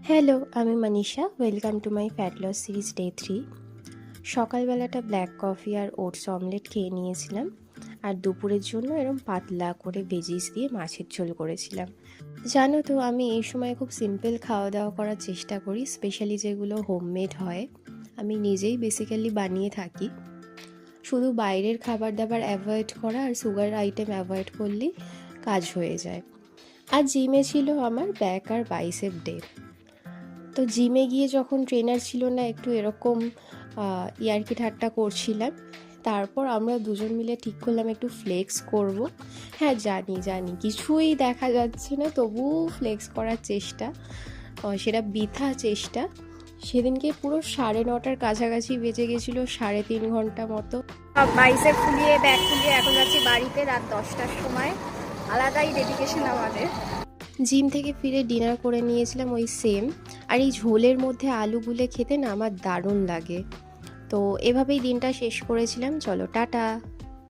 Hello, আমি Manisha. Welcome to my fat loss series day 3। সকালবেলাটা black coffee আর oats omelette খেয়ে নিয়েছিলাম, আর দুপুরের জন্য এরম পাতলা করে ভেজিস দিয়ে মাছের ঝোল করেছিলাম। জানো তো, আমি এই সময় খুব সিম্পল খাওয়া দাওয়া করার চেষ্টা করি, স্পেশালি যেগুলো হোমমেড হয়। আমি নিজেই বেসিক্যালি বানিয়ে থাকি। শুধু বাইরের খাবার দাবার অ্যাভয়েড করা আর সুগার আইটেম অ্যাভয়েড করলেই কাজ হয়ে যায়। আর জিমে ছিল আমার ব্যাক আর বাইসেপ ডে। তো জিমে গিয়ে যখন ট্রেনার ছিল না, একটু এরকম ইয়ার্কি ঠাট্টা করছিলাম। তারপর আমরা দুজন মিলে ঠিক করলাম একটু ফ্লেক্স করব। হ্যাঁ, জানি জানি কিছুই দেখা যাচ্ছে না, তবুও ফ্লেক্স করার চেষ্টা, সেটা বৃথা চেষ্টা। সেদিনকে পুরো 9:30টার কাছাকাছি বেজে গেছিলো, 3.5 ঘন্টা মতো। বাইসেপ ফুলিয়ে ব্যাক ফুলিয়ে এখন যাচ্ছি বাড়িতে রাত 10টার সময়। আলাদাই ডেডিকেশন আমাদের। জিম থেকে ফিরে ডিনার করে নিয়েছিলাম ওই সেম। আর এই ঝোলের মধ্যে আলু গুলে খেতে না আমার দারুণ লাগে। তো এভাবেই দিনটা শেষ করেছিলাম। চলো, টাটা।